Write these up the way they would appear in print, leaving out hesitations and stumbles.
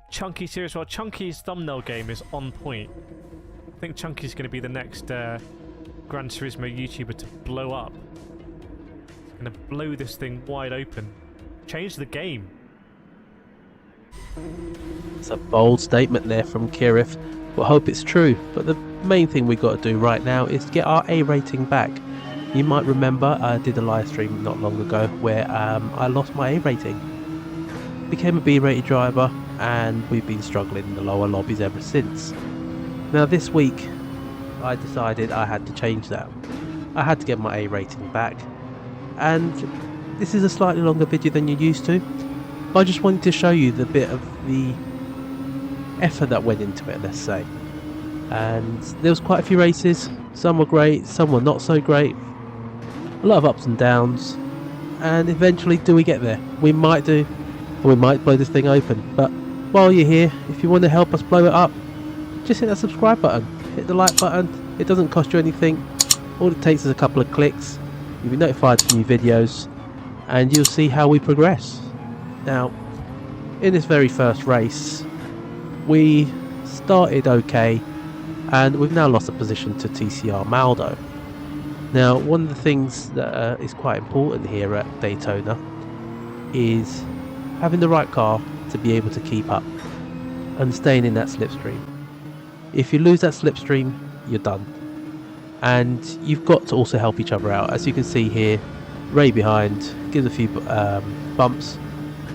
Chunky series. Well, Chunky's thumbnail game is on point. I think Chunky's going to be the next Gran Turismo YouTuber to blow up. He's going to blow this thing wide open. Change the game. It's a bold statement there from Kirif. We'll hope it's true, but the main thing we've got to do right now is get our A rating back. You might remember I did a live stream not long ago where I lost my A rating. Became a B rated driver, and we've been struggling in the lower lobbies ever since. Now this week I decided I had to change that. I had to get my A rating back, and this is a slightly longer video than you're used to, but I just wanted to show you the bit of the effort that went into it, let's say. And there was quite a few races. Some were great, some were not so great, a lot of ups and downs, and eventually do we get there? We might do, or we might blow this thing open. But while you're here, if you want to help us blow it up, just hit that subscribe button, hit the like button. It doesn't cost you anything. All it takes is a couple of clicks. You'll be notified for new videos, and you'll see how we progress. Now, in this very first race, we started okay, and we've now lost a position to TCR Maldo. Now, one of the things that is quite important here at Daytona is having the right car to be able to keep up and staying in that slipstream. If you lose that slipstream, you're done. And you've got to also help each other out. As you can see here, Ray behind gives a few bumps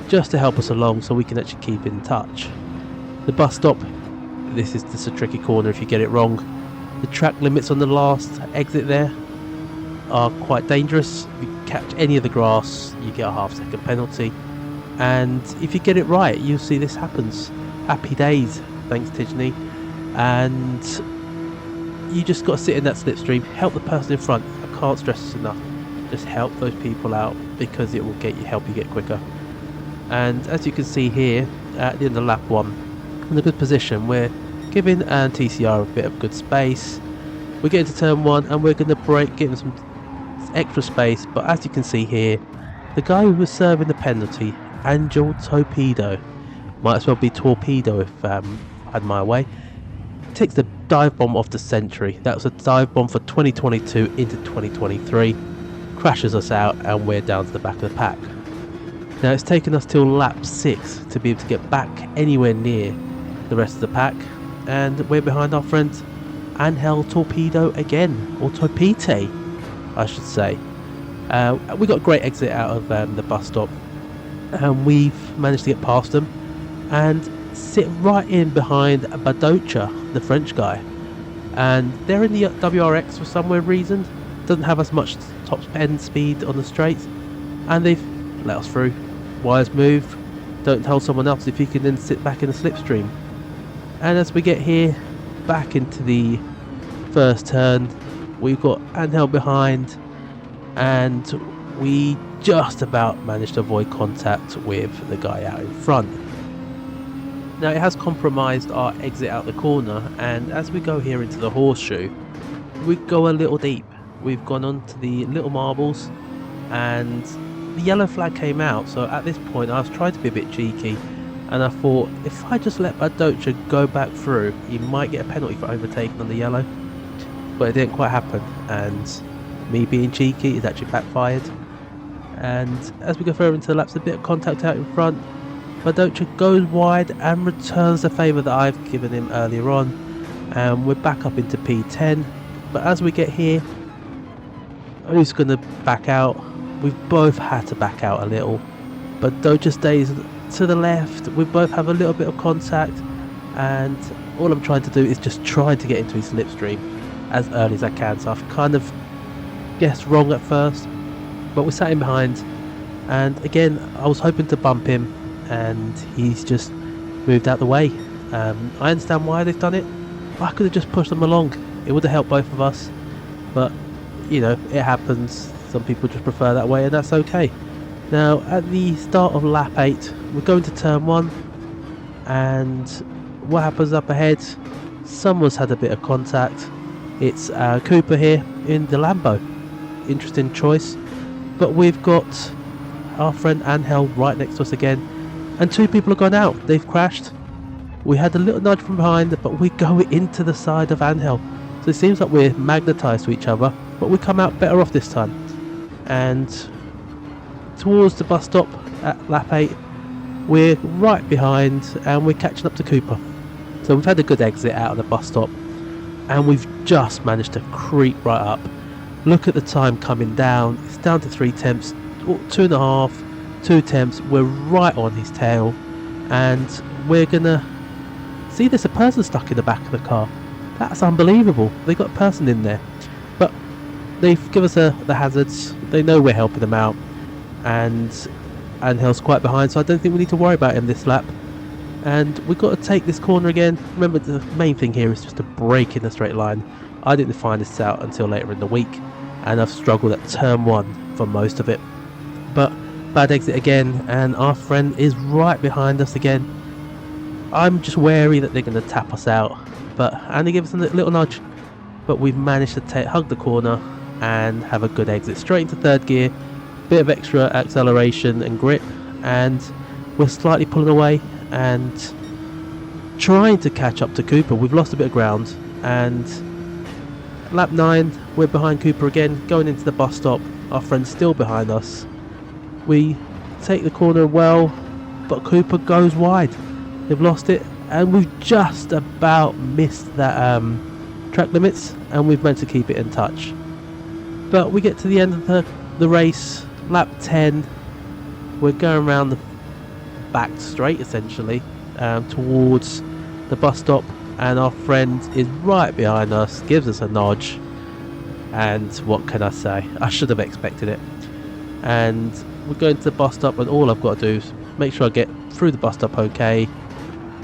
just to help us along so we can actually keep in touch. The bus stop, this is a tricky corner if you get it wrong. The track limits on the last exit there are quite dangerous. If you catch any of the grass, you get a half-second penalty. And if you get it right, you'll see this happens. Happy days, thanks Tijni. And you just got to sit in that slipstream, help the person in front. I can't stress this enough. Just help those people out, because it will help you get quicker. And as you can see here, at the end of lap 1, in a good position, we're giving TCR a bit of good space. We're getting to turn 1, and we're going to brake, giving some extra space. But as you can see here, the guy who was serving the penalty, Angel Torpedo, might as well be Torpedo if I had my way, takes the dive bomb of the century. That was a dive bomb for 2022 into 2023. Crashes us out, and we're down to the back of the pack. Now it's taken us till lap 6 to be able to get back anywhere near the rest of the pack, and we're behind our friend Angel Torpedo again, or Torpite I should say. We got a great exit out of the bus stop, and we've managed to get past them and sit right in behind Badocha, the French guy. And they're in the WRX for some weird reason. Doesn't have as much top end speed on the straights, and they've let us through. Wires move. Don't tell someone else if you can then sit back in the slipstream. And as we get here back into the first turn, we've got Angel behind, and we just about managed to avoid contact with the guy out in front. Now it has compromised our exit out the corner, and as we go here into the horseshoe, we go a little deep. We've gone on to the little marbles, and the yellow flag came out. So at this point I was trying to be a bit cheeky, and I thought if I just let Badocha go back through, he might get a penalty for overtaking on the yellow. But it didn't quite happen, and me being cheeky is actually backfired. And as we go further into the laps, a bit of contact out in front. Badocha goes wide and returns the favour that I've given him earlier on, and we're back up into P10. But as we get here, who's going to back out? We've both had to back out a little. Badocha stays to the left. We both have a little bit of contact, and all I'm trying to do is just try to get into his slipstream as early as I can. So I've kind of guessed wrong at first, but we sat in behind, and again I was hoping to bump him, and he's just moved out the way. I understand why they've done it. I could have just pushed them along. It would have helped both of us, but you know, it happens. Some people just prefer that way, and that's okay. Now at the start of lap 8, we're going to turn 1, and what happens up ahead? Someone's had a bit of contact. It's Cooper here in the Lambo. Interesting choice, but we've got our friend Angel right next to us again, and two people have gone out. They've crashed. We had a little nudge from behind, but we go into the side of Angel. So it seems like we're magnetised to each other, but we come out better off this time. And towards the bus stop at lap 8, we're right behind and we're catching up to Cooper. So we've had a good exit out of the bus stop and we've just managed to creep right up. Look at the time coming down. It's down to 3 tenths, 2.5, 2 tenths. We're right on his tail and we're gonna see there's a person stuck in the back of the car. That's unbelievable. They got a person in there, but they've given us the hazards. They know we're helping them out, and Angel's quite behind, so I don't think we need to worry about him this lap. And we've got to take this corner again. Remember, the main thing here is just to brake in a straight line. I didn't find this out until later in the week, and I've struggled at turn 1 for most of it. But bad exit again, and our friend is right behind us again. I'm just wary that they're going to tap us out, and they give us a little nudge. But we've managed to hug the corner and have a good exit straight into 3rd gear. Bit of extra acceleration and grip, and we're slightly pulling away and trying to catch up to Cooper. We've lost a bit of ground, and lap 9 we're behind Cooper again, going into the bus stop. Our friend's still behind us. We take the corner well, but Cooper goes wide. They've lost it, and we've just about missed that track limits, and we've managed to keep it in touch. But we get to the end of the race, lap 10. We're going around the back straight essentially, towards the bus stop, and our friend is right behind us, gives us a nudge, and what can I say, I should have expected it. And we're going to the bus stop, and all I've got to do is make sure I get through the bus stop okay,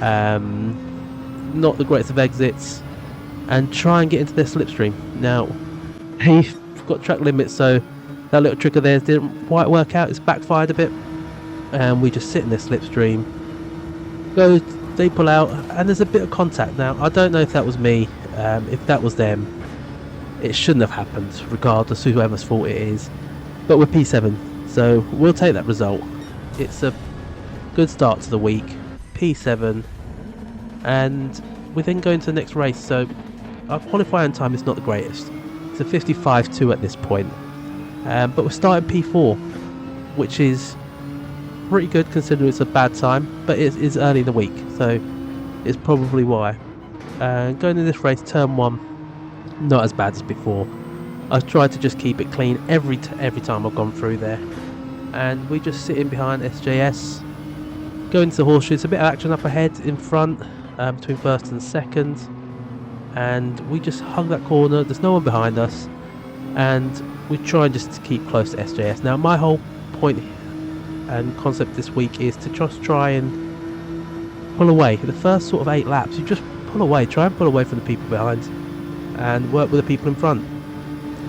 not the greatest of exits, and try and get into their slipstream. Now they've got track limits, so that little trick of theirs didn't quite work out. It's backfired a bit, and we just sit in their slipstream. They pull out, and there's a bit of contact. Now I don't know if that was me, if that was them. It shouldn't have happened, regardless of whoever's fault it is. But we're P7, so we'll take that result. It's a good start to the week, P7, and we then go into the next race. So our qualifying time is not the greatest. It's a 55.2 at this point, but we're starting P4, which is pretty good considering it's a bad time, but it is early in the week, so it's probably why. Going into this race, turn 1, not as bad as before. I've tried to just keep it clean every time I've gone through there, and we just sit in behind SJS, go into the horseshoe. It's a bit of action up ahead in front, between 1st and 2nd, and we just hug that corner. There's no one behind us, and we try just to keep close to SJS. Now my whole point and concept this week is to just try and pull away. The first sort of 8 laps, you just pull away, try and pull away from the people behind and work with the people in front.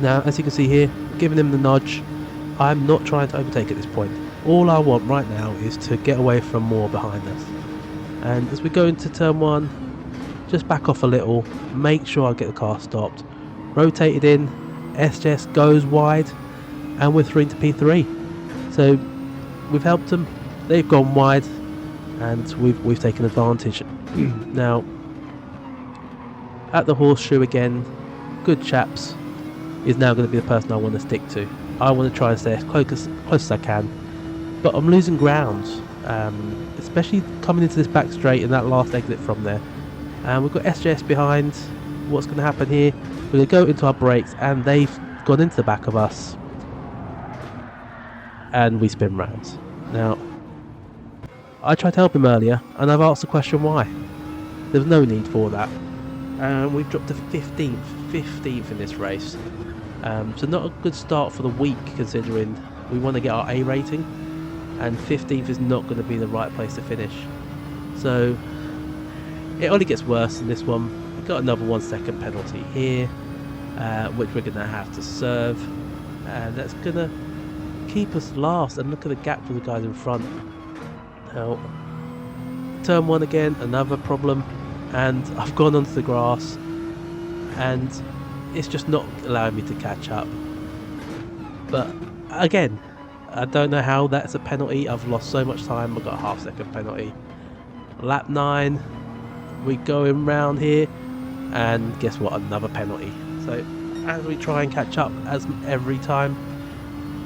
Now as you can see here, giving them the nudge. I'm not trying to overtake at this point. All I want right now is to get away from more behind us. And as we go into turn 1, just back off a little, make sure I get the car stopped, rotated in, SJS goes wide, and we're through into P3. So we've helped them, they've gone wide, and we've taken advantage. Now at the horseshoe again, good chaps is now going to be the person I want to stick to. I want to try and stay as close as I can, but I'm losing ground, especially coming into this back straight and that last exit from there. And we've got SJS behind. What's going to happen here? We're going to go into our brakes, and they've gone into the back of us, and we spin round. Now I tried to help him earlier, and I've asked the question why. There's no need for that. We've dropped to 15th in this race, so not a good start for the week considering we want to get our A rating, and 15th is not going to be the right place to finish. So it only gets worse in this one. We've got another 1 second penalty here, which we're going to have to serve, and that's going to keep us last. And look at the gap with the guys in front. Now turn 1 again, another problem, and I've gone onto the grass and it's just not allowing me to catch up. But again, I don't know how that's a penalty. I've lost so much time. I've got a half second penalty. Lap 9, we going round here, and guess what, another penalty. So as we try and catch up, as every time,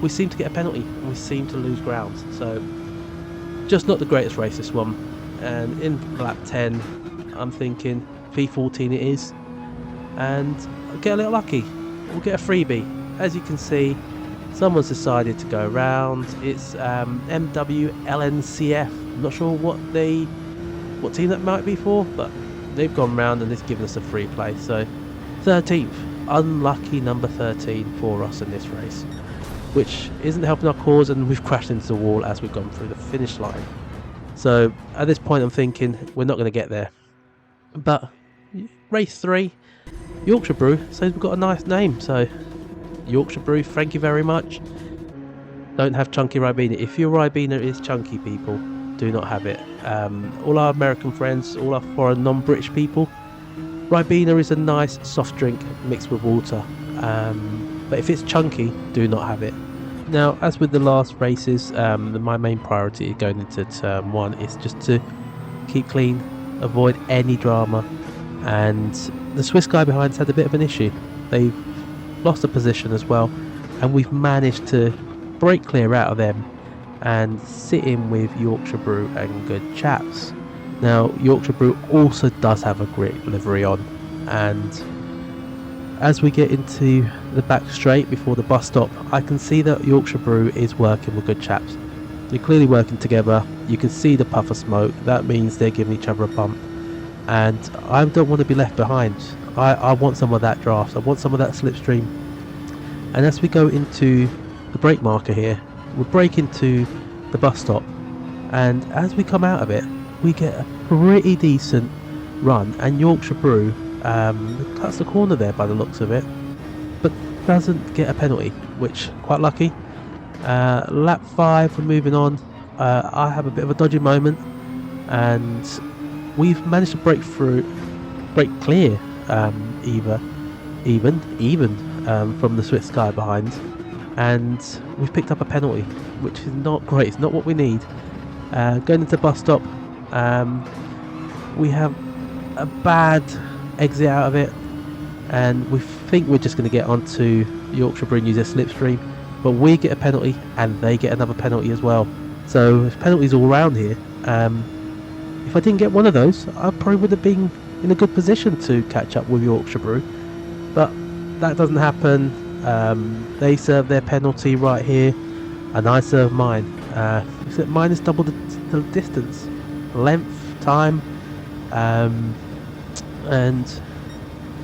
we seem to get a penalty and we seem to lose ground. So just not the greatest race, this one. And in lap 10, I'm thinking P14 it is, and I'll get a little lucky, we'll get a freebie. As you can see, someone's decided to go around. It's MWLNCF. I'm not sure what team that might be for, but they've gone round and it's given us a free play. So 13th, unlucky number 13 for us in this race, which isn't helping our cause, and we've crashed into the wall as we've gone through the finish line. So at this point I'm thinking we're not going to get there. But race 3, Yorkshire Brew says we've got a nice name, so Yorkshire Brew, thank you very much. Don't have chunky Ribena. If your Ribena is chunky, people, do not have it. All our American friends, all our foreign non-British people, Ribena is a nice soft drink mixed with water. But if it's chunky, do not have it. Now, as with the last races, my main priority going into turn 1 is just to keep clean, avoid any drama. And the Swiss guy behind us had a bit of an issue. They've lost a position as well, and we've managed to break clear out of them and sit in with Yorkshire Brew and Good Chaps. Now, Yorkshire Brew also does have a great livery on, and as we get into the back straight before the bus stop, I can see that Yorkshire Brew is working with Good Chaps. They're clearly working together. You can see the puff of smoke. That means they're giving each other a bump, and I don't want to be left behind. I want some of that draft. I want some of that slipstream. And as we go into the brake marker here, we'll brake into the bus stop, and as we come out of it, we get a pretty decent run, and Yorkshire Brew cuts the corner there by the looks of it, but doesn't get a penalty, which quite lucky. Lap 5, we're moving on. I have a bit of a dodgy moment, and we've managed to break clear even from the Swiss guy behind, and we've picked up a penalty, which is not great. It's not what we need. Going into the bus stop, we have a bad exit out of it, and we think we're just going to get onto Yorkshire Brew and use their slipstream, but we get a penalty and they get another penalty as well. So there's penalties all around here. If I didn't get one of those, I probably would have been in a good position to catch up with Yorkshire Brew, but that doesn't happen. They serve their penalty right here, and I serve mine. Except mine is double the distance, length, time, and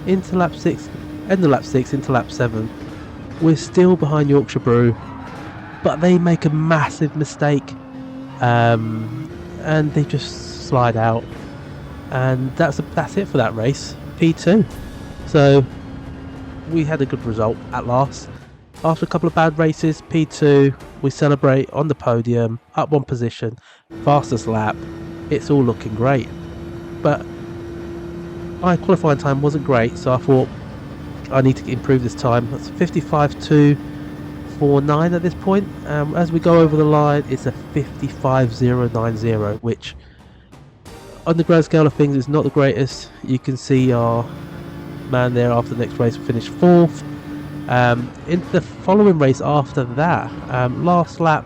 into lap 6, end of lap 6 into lap 7, we're still behind Yorkshire Brew, but they make a massive mistake, and they just slide out, and that's it for that race. P2. So we had a good result at last. After a couple of bad races, P2, we celebrate on the podium, up one position, fastest lap. It's all looking great, but my qualifying time wasn't great, so I thought I need to improve this time. That's 55.249 at this point. As we go over the line, it's a 55.090, which on the grand scale of things is not the greatest. You can see our man there after the next race finished 4th. In the following race after that, last lap,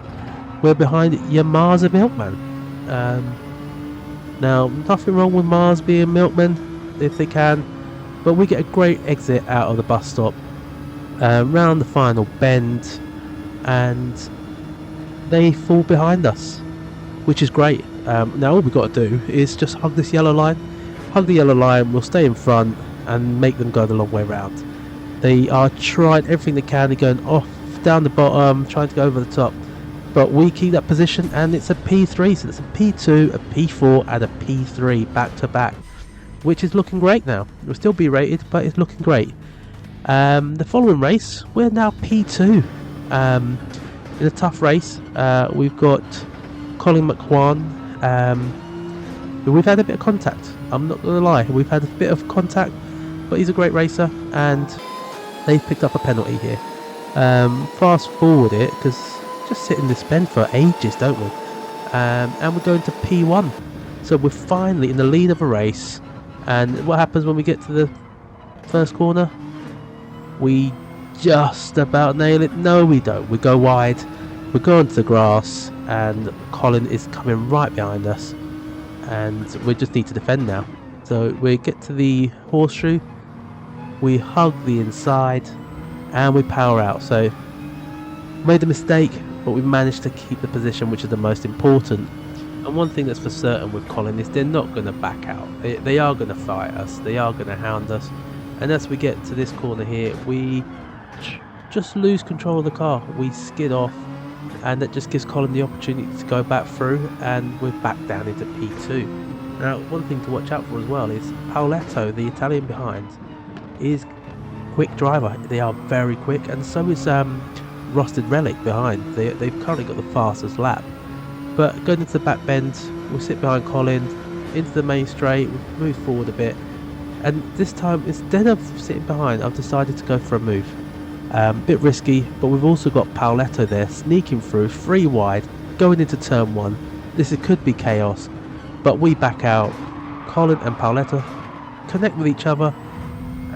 we're behind Yamaha Milkman. Now, nothing wrong with Mars being milkman if they can, but we get a great exit out of the bus stop, round the final bend, and they fall behind us, which is great. Now all we've got to do is just hug this yellow line. Hug the yellow line, we'll stay in front and make them go the long way round. They are trying everything they can. They're going off, down the bottom, trying to go over the top, but we keep that position, and it's a P3, so it's a P2, a P4 and a P3 back to back, which is looking great now. We'll still be rated, but it's looking great. The following race, we're now P2. In a tough race, we've got Colin McQuan, who we've had a bit of contact. I'm not going to lie, we've had a bit of contact, but he's a great racer, and they've picked up a penalty here. Fast forward it, because just sit in this bend for ages, don't we? And we're going to P1. So we're finally in the lead of a race. And what happens when we get to the first corner? We just about nail it. No, we don't. We go wide. We go onto the grass, and Colin is coming right behind us, and we just need to defend now. So we get to the horseshoe, we hug the inside, and we power out. So made a mistake, but we managed to keep the position, which is the most important. And one thing that's for certain with Colin is they're not going to back out. They are going to fight us. They are going to hound us. And as we get to this corner here, we just lose control of the car. We skid off, and that just gives Colin the opportunity to go back through, and we're back down into P2. Now, one thing to watch out for as well is Paoletto, the Italian behind, is quick driver. They are very quick, and so is Rusted Relic behind. They've currently got the fastest lap. But going into the back bend, we'll sit behind Colin, into the main straight, we'll move forward a bit. And this time, instead of sitting behind, I've decided to go for a move. Bit risky, but we've also got Paoletto there, sneaking through, 3 wide, going into turn 1. This could be chaos, but we back out. Colin and Paoletto connect with each other,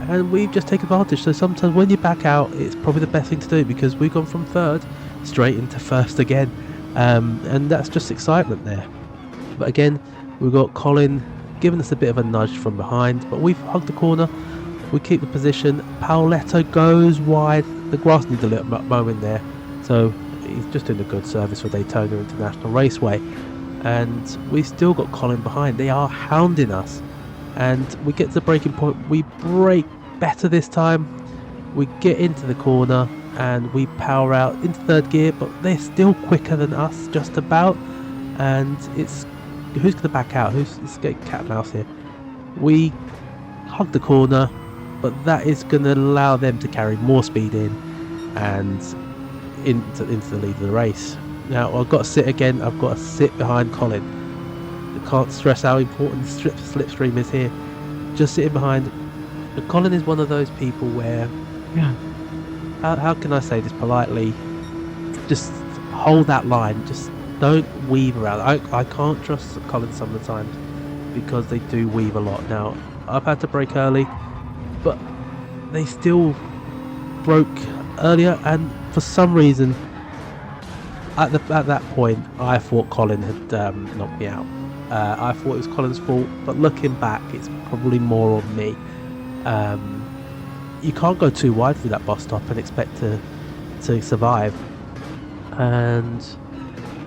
and we just take advantage. So sometimes when you back out, it's probably the best thing to do, because we've gone from 3rd straight into 1st again. And that's just excitement there. But again, we've got Colin giving us a bit of a nudge from behind, but we've hugged the corner, we keep the position. Paoletto goes wide, the grass needs a little moment there, so he's just doing a good service for Daytona International Raceway. And we still got Colin behind. They are hounding us, and we get to the braking point. We brake better this time, we get into the corner, and we power out into 3rd gear, but they're still quicker than us, just about. And it's who's going to back out? Let's get cat and mouse here. We hug the corner, but that is going to allow them to carry more speed in and into the lead of the race. Now I've got to sit again. I've got to sit behind Colin. I can't stress how important the slipstream is here. Just sitting behind. But Colin is one of those people where, how can I say this politely? Just hold that line. Just don't weave around. I can't trust Colin some of the times, because they do weave a lot. Now I've had to brake early, but they still broke earlier, and for some reason at that point I thought Colin had knocked me out. I thought it was Colin's fault, but looking back, it's probably more on me. You can't go too wide through that bus stop and expect to survive. And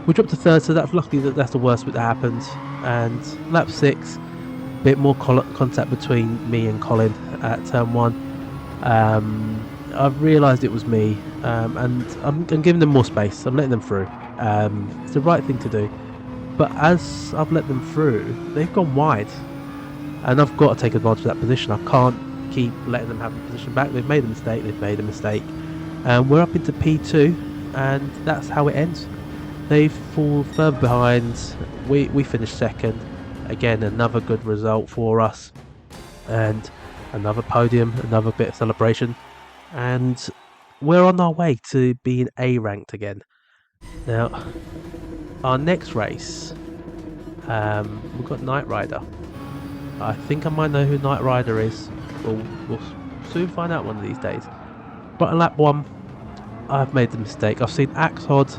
we dropped to 3rd, so that's lucky that's the worst bit that happened. And lap 6, a bit more contact between me and Colin at turn 1. I've realised it was me, and I'm giving them more space. I'm letting them through. It's the right thing to do. But as I've let them through, they've gone wide, and I've got to take advantage of that position. I can't keep letting them have the position back. They've made a mistake. And we're up into P2, and that's how it ends. They fall further behind. We finish 2nd. Again, another good result for us, and another podium, another bit of celebration, and we're on our way to being A ranked again. Now, our next race, we've got Knight Rider. I think I might know who Knight Rider is. We'll soon find out one of these days. But in lap 1, I've made the mistake. I've seen Axod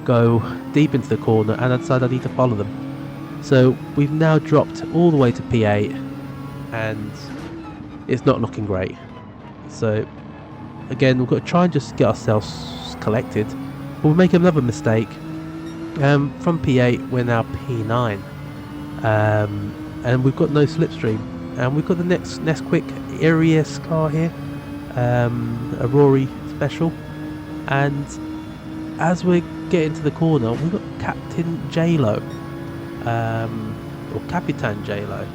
go deep into the corner, and I decided I need to follow them. So we've now dropped all the way to P8, and it's not looking great. So again, we've got to try and just get ourselves collected. But we'll make another mistake. From P8 we're now P9, and we've got no slipstream, and we've got the next quick Arias car here, a Rory special, and as we're getting to the corner, we've got Captain J-Lo, or Capitan J-Lo,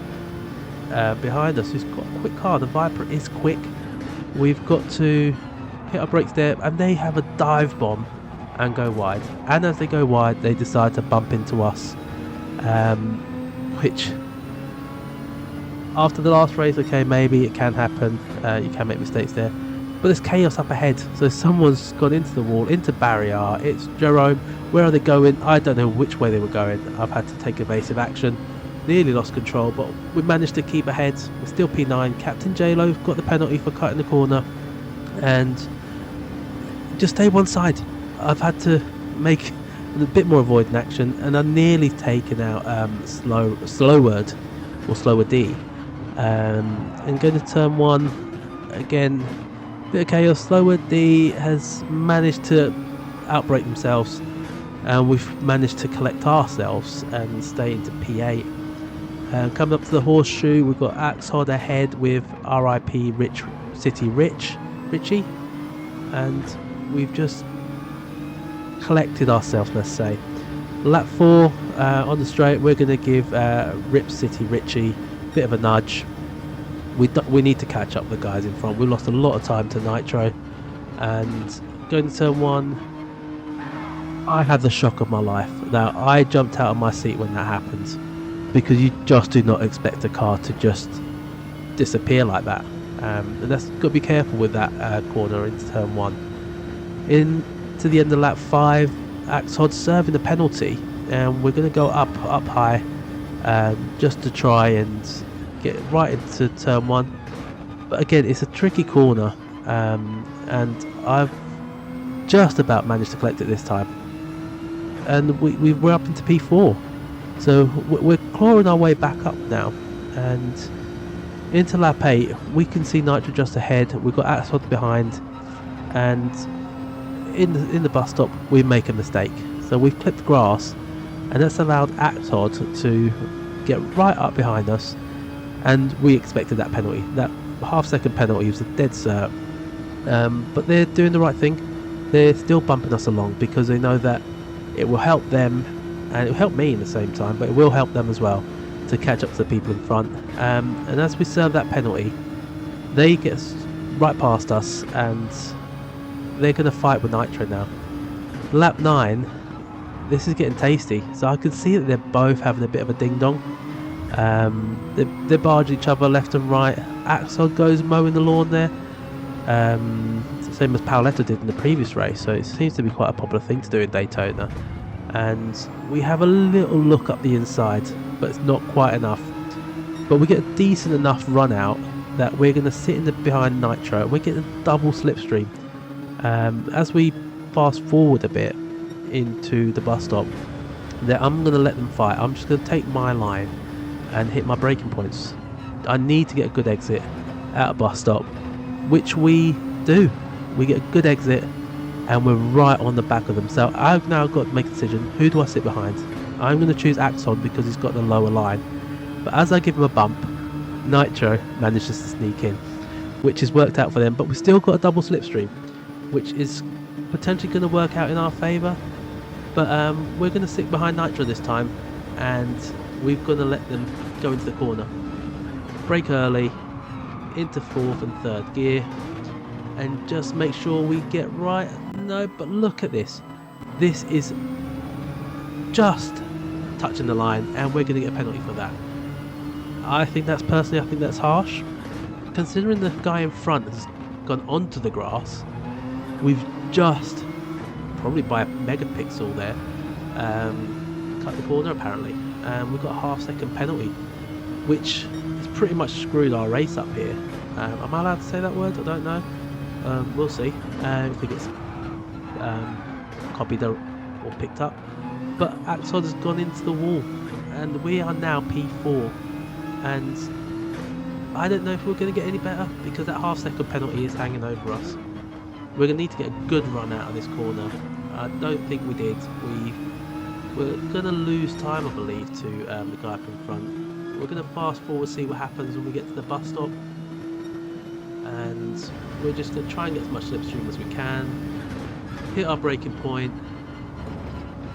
behind us, who's got a quick car. The Viper is quick. We've got to hit our brakes there, and they have a dive bomb and go wide. And as they go wide, they decide to bump into us, which after the last race, okay, maybe it can happen. You can make mistakes there, but there's chaos up ahead. So someone's gone into the wall, into barrier. It's Jerome. Where are they going? I don't know which way they were going. I've had to take evasive action, nearly lost control, but we managed to keep ahead. We're still P9. Captain J-Lo got the penalty for cutting the corner, and just stay one side. I've had to make a bit more avoiding action, and I've nearly taken out slower D. And going to turn 1 again, bit of chaos. Slower D has managed to outbrake themselves, and we've managed to collect ourselves and stay into P8. Coming up to the horseshoe, we've got Axod ahead with RIP Richie, and we've just collected ourselves, let's say. Lap 4 on the straight, we're going to give Rip City Richie a bit of a nudge. We need to catch up the guys in front. We lost a lot of time to Nitro, and going to turn 1, I had the shock of my life. Now, I jumped out of my seat when that happens, because you just do not expect a car to just disappear like that. And that's got to be careful with that corner into turn 1. Into the end of lap 5, Axod serving the penalty, and we're going to go up high just to try and get right into turn 1. But again, it's a tricky corner, and I've just about managed to collect it this time. And we're up into P4, so we're clawing our way back up now, and into lap 8 we can see Nitro just ahead. We've got Axod behind, and in the bus stop we make a mistake, so we've clipped grass, and that's allowed Axod to get right up behind us, and we expected that penalty. That half-second penalty was a dead cert, but they're doing the right thing. They're still bumping us along because they know that it will help them, and it will help me in the same time, but it will help them as well to catch up to the people in front. And as we serve that penalty, they get right past us, and they're going to fight with Nitro now. Lap 9, this is getting tasty, so I can see that they're both having a bit of a ding-dong. They barge each other left and right. Axod goes mowing the lawn there, same as Paoletto did in the previous race, so it seems to be quite a popular thing to do in Daytona. And we have a little look up the inside, but it's not quite enough. But we get a decent enough run out that we're going to sit in the behind Nitro, and we're getting a double slipstream. As we fast forward a bit into the bus stop, that I'm going to let them fight. I'm just going to take my line and hit my braking points. I need to get a good exit out of bus stop, which we do. We get a good exit, and we're right on the back of them. So I've now got to make a decision. Who do I sit behind? I'm going to choose Axon because he's got the lower line. But as I give him a bump, Nitro manages to sneak in, which has worked out for them. But we've still got a double slipstream, which is potentially going to work out in our favour. But we're going to stick behind Nitro this time, and we're going to let them go into the corner. Brake early, into 4th and 3rd gear, and just make sure we get right. No, but look at this. This is just touching the line, and we're going to get a penalty for that. I think that's harsh. Considering the guy in front has gone onto the grass, we've just, probably by a megapixel there, cut the corner apparently. We've got a half-second penalty, which has pretty much screwed our race up here. Am I allowed to say that word? I don't know. We'll see if it gets copied or picked up. But Axod has gone into the wall, and we are now P4, and I don't know if we're going to get any better because that half-second penalty is hanging over us. We're going to need to get a good run out of this corner. I don't think we did. We're going to lose time, I believe, to the guy up in front. We're going to fast forward, see what happens when we get to the bus stop, and we're just going to try and get as much slipstream as we can, hit our braking point,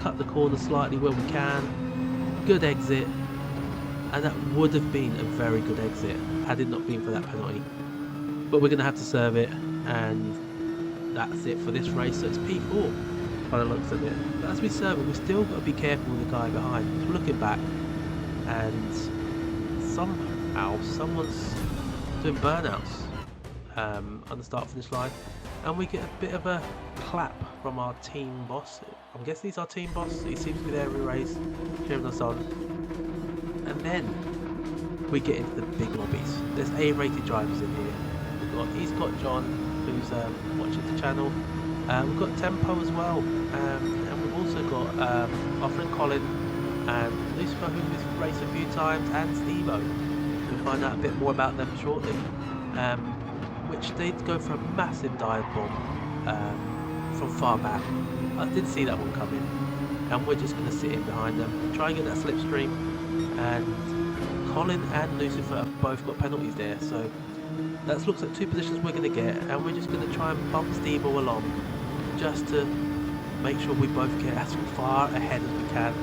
cut the corner slightly where we can, good exit, and that would have been a very good exit had it not been for that penalty. But we're going to have to serve it, and that's it for this race. So it's P4 by the looks of it. But as we serve it, we've still got to be careful with the guy behind. We're looking back, and somehow someone's doing burnouts on the start finish line, and we get a bit of a clap from our team boss. I'm guessing he's our team boss. He seems to be there every race, cheering us on. And then we get into the big lobbies. There's A-rated drivers in here. He's got John, who's watching the channel. We've got Tempo as well, and we've also got our friend Colin and Lucifer, who's raced a few times, and Stevo. We'll find out a bit more about them shortly. Which they go for a massive dive bomb from far back. I didn't see that one coming, and we're just going to sit in behind them, try and get that slipstream. And Colin and Lucifer have both got penalties there, so that looks like two positions we're going to get, and we're just going to try and bump Stevo along just to make sure we both get as far ahead as we can.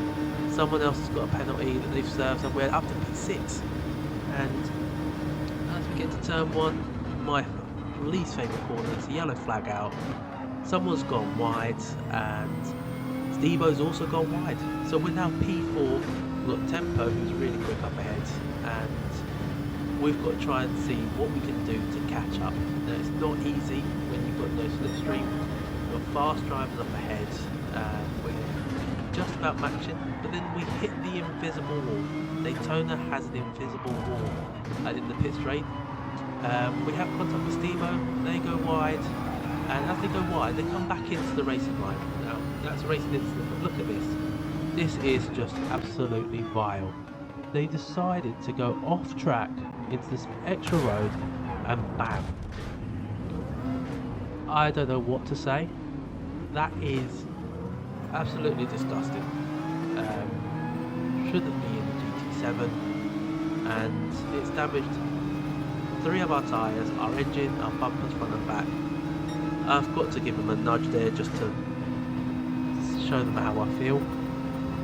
Someone else has got a penalty that they've served, and we're up to P6. And as we get to turn 1, my least favourite corner, it's a yellow flag out. Someone's gone wide, and Stevo's also gone wide. So we're now P4. We've got Tempo, who's really quick up ahead, and we've got to try and see what we can do to catch up. Now, it's not easy when you've got no slipstream. We've got fast drivers up ahead, we're just about matching, but then we hit the invisible wall. Daytona has an invisible wall in the pit straight. We have contact with Stevo, they go wide, and as they go wide, they come back into the racing line. Now, that's a racing incident, but look at this. This is just absolutely vile. They decided to go off track into this extra road, and bam. I don't know what to say. That is absolutely disgusting. Shouldn't be in the GT7, and it's damaged 3 of our tyres, our engine, our bumpers front and back. I've got to give them a nudge there just to show them how I feel.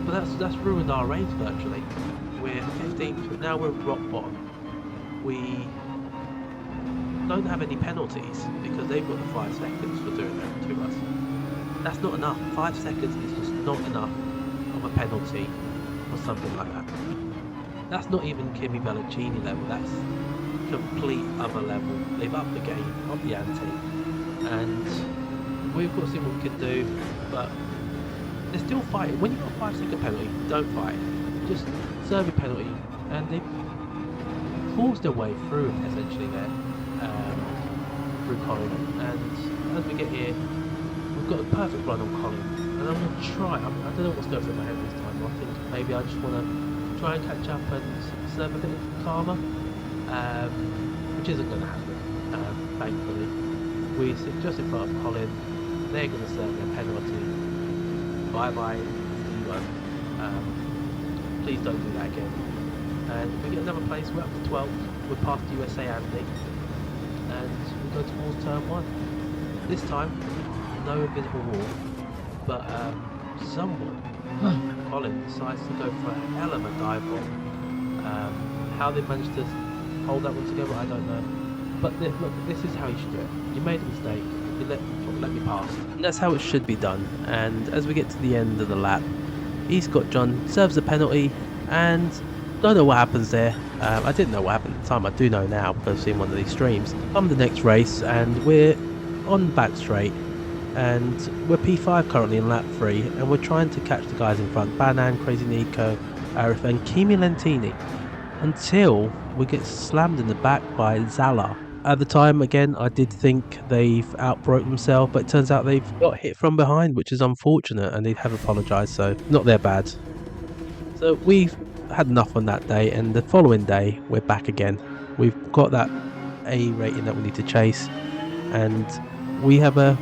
But that's ruined our race virtually. We're 15th, but now we're rock bottom. We don't have any penalties because they've got the 5 seconds for doing that to us. That's not enough. 5 seconds is just not enough of a penalty or something like that. That's not even Kimi Bellacini level. That's complete other level. They've upped the game, upped the ante, and we've got to see what we can do. But they're still fighting. When you've got a 5-second penalty, don't fight. Just serve your penalty, and they forced their way through essentially there, through Colin. And as we get here, we've got a perfect run on Colin, and I'm going to try. I don't know what's going through my head this time. I think maybe I just want to try and catch up and serve a bit of karma, which isn't going to happen, thankfully. We sit just in front of Colin. They're going to serve their penalty. Bye bye, Stevo. Please don't do that again. And we get another place. We're up to 12th. We're past USA Andy, and we go towards turn 1. This time, no invisible wall, but someone, Colin, decides to go for a hell of a dive bomb. How they managed to hold that one together, I don't know. But look, this is how you should do it. You made a mistake. You let me pass. And that's how it should be done. And as we get to the end of the lap, he's got John, serves a penalty, and don't know what happens there. I didn't know what happened at the time. I do know now because I've seen one of these streams. I'm the next race, and we're on back straight, and we're P5 currently in lap 3, and we're trying to catch the guys in front, Banan, Crazy Nico, Arif and Kimi Lentini, until we get slammed in the back by Zala. At the time, again, I did think they've outbroke themselves, but it turns out they've got hit from behind, which is unfortunate, and they have apologised, so not their bad. So we've had enough on that day, and the following day we're back again. We've got that A rating that we need to chase, and we have a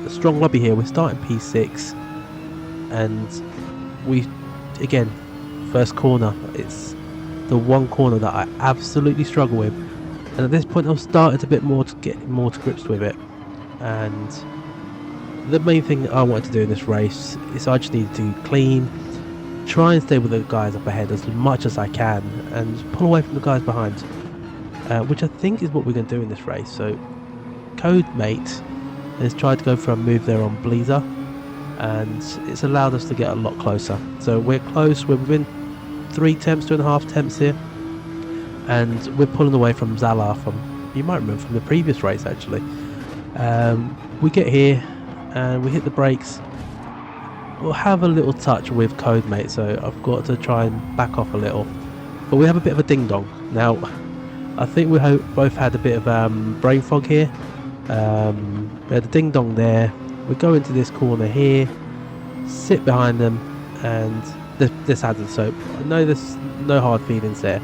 strong lobby here. We're starting P6, and we, again, first corner, it's the one corner that I absolutely struggle with, and at this point I've started a bit more to get more to grips with it. And the main thing I wanted to do in this race is I just need to clean, try and stay with the guys up ahead as much as I can, and pull away from the guys behind, which I think is what we're going to do in this race. So Codemate has tried to go for a move there on Bleezer, and it's allowed us to get a lot closer. So we're close, we're within 3 temps, 2.5 temps here, and we're pulling away from Zala from, you might remember from the previous race actually. We get here and we hit the brakes. We'll have a little touch with Codemate, so I've got to try and back off a little. but we have a bit of a ding dong. Now, I think we both had a bit of brain fog here. We had a ding dong there. We go into this corner here, sit behind them, and this hasn't. So I know there's no hard feelings there,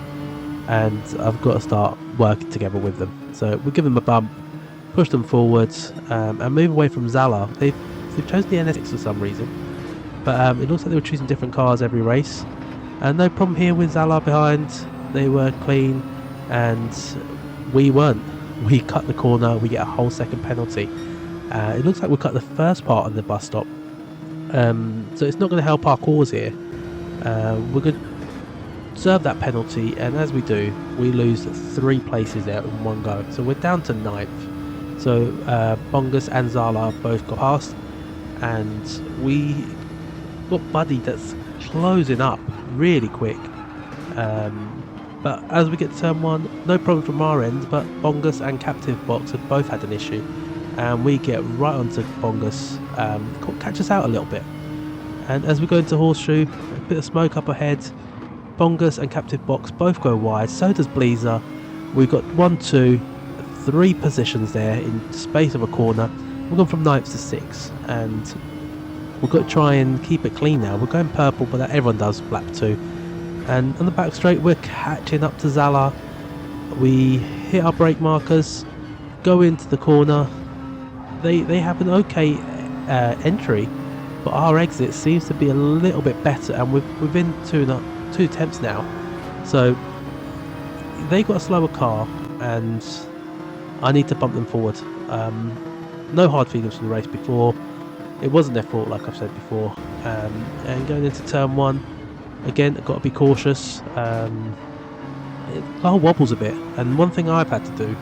and I've got to start working together with them. So we give them a bump, push them forwards, and move away from Zala. They've chosen the NSX for some reason, but it looks like they were choosing different cars every race. And no problem here with Zala behind. They were clean, and we weren't. We cut the corner, we get a whole second penalty. It looks like we cut the first part of the bus stop, so it's not going to help our cause here. We're going to serve that penalty, and as we do, we lose 3 places there in one go. So we're down to 9th. So Bongus and Zala both got past, and we got Buddy that's closing up really quick. But as we get to turn 1, no problem from our end, but Bongus and Captive Box have both had an issue, and we get right onto Bongus, catch us out a little bit. And as we go into Horseshoe, a bit of smoke up ahead, Bongus and Captive Box both go wide, so does Bleezer. We've got 1, 2, 3 positions there in the space of a corner. We've gone from 9th to 6th, and we've got to try and keep it clean now. We're going purple, but that everyone does lap 2. And on the back straight, we're catching up to Zala. We hit our brake markers, go into the corner. They have an okay entry, but our exit seems to be a little bit better, and we're within 2 attempts now. So they got a slower car, and I need to bump them forward. No hard feelings from the race before. It wasn't their fault, like I've said before. And going into turn 1, again, I've got to be cautious. The car wobbles a bit, and one thing I've had to do,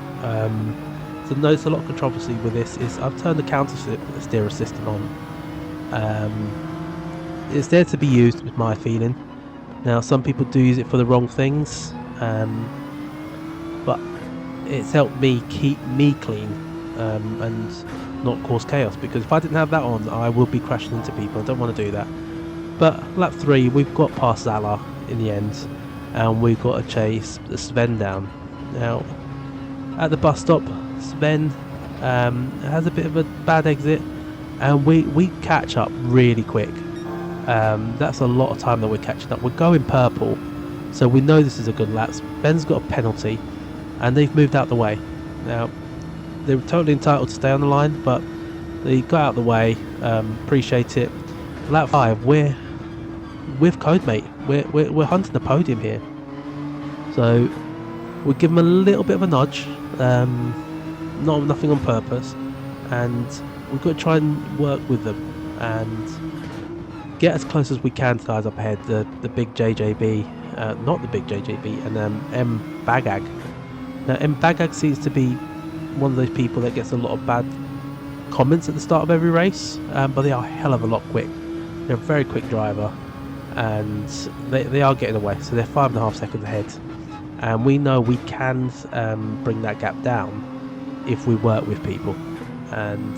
to notice a lot of controversy with this, is I've turned the counter steer assistant on. It's there to be used, with my feeling. Now, some people do use it for the wrong things, but it's helped me keep me clean and not cause chaos, because if I didn't have that on, I would be crashing into people. I don't want to do that. But lap 3, we've got past Zala in the end, and we've got to chase Sven down. Now, at the bus stop, Sven has a bit of a bad exit, and we catch up really quick. That's a lot of time that we're catching up. We're going purple, so we know this is a good lap. Sven's got a penalty, and they've moved out the way. Now, they're totally entitled to stay on the line, but they got out the way. Appreciate it. Lap 5, we're with Codemate. We're hunting the podium here, so we'll give them a little bit of a nudge, nothing on purpose, and we've got to try and work with them and get as close as we can to guys up ahead. The big JJB, not the big JJB, and M Bagag. Now M Bagag seems to be one of those people that gets a lot of bad comments at the start of every race, but they are a hell of a lot quick. They're a very quick driver, and they are getting away, so they're 5.5 seconds ahead, and we know we can bring that gap down if we work with people, and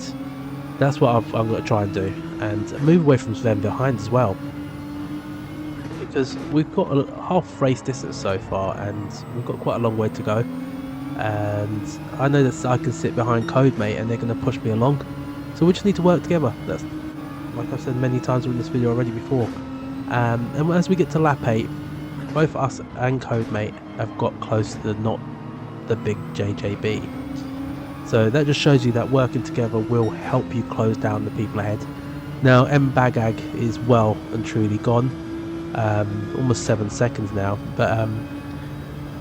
that's what I'm going to try and do, and move away from Sven behind as well, because we've got a half race distance so far, and we've got quite a long way to go, and I know that I can sit behind Codemate and they're going to push me along, so we just need to work together. That's, like I've said many times in this video already before. And as we get to lap 8, both us and Codemate have got close to not the big JJB. So that just shows you that working together will help you close down the people ahead. Now M Bagag is well and truly gone, almost 7 seconds now. But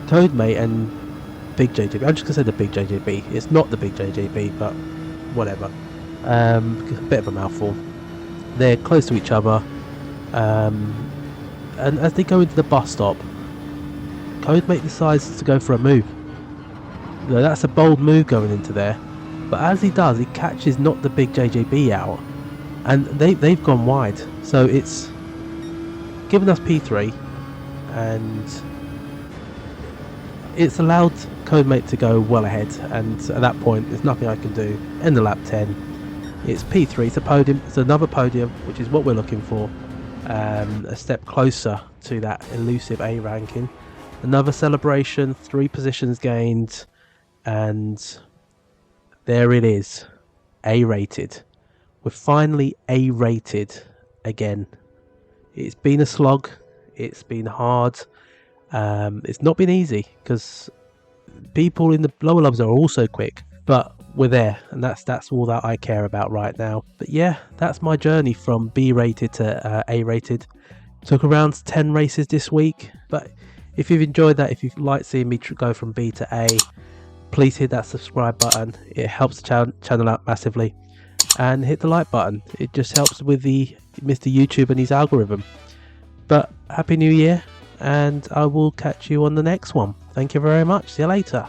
Codemate and big JJB, I'm just going to say the big JJB. It's not the big JJB, but whatever. A bit of a mouthful. They're close to each other, and as they go into the bus stop, Codemate decides to go for a move. Now, that's a bold move going into there, but as he does, he catches not the big JJB out, and they've gone wide, so it's given us P3, and it's allowed Codemate to go well ahead, and at that point there's nothing I can do. End of lap 10. It's P3, it's a podium, it's another podium, which is what we're looking for. A step closer to that elusive A ranking. Another celebration, 3 positions gained, and there it is, A-rated. We're finally A-rated again. It's been a slog, it's been hard, it's not been easy because people in the lower levels are also quick, but we're there, and that's all that I care about right now. But yeah, that's my journey from B-rated to A-rated. Took around 10 races this week, but if you've enjoyed that, if you've liked seeing me go from B to A, please hit that subscribe button. It helps the channel out massively. And hit the like button. It just helps with the Mr. YouTube and his algorithm. But Happy New Year, and I will catch you on the next one. Thank you very much. See you later.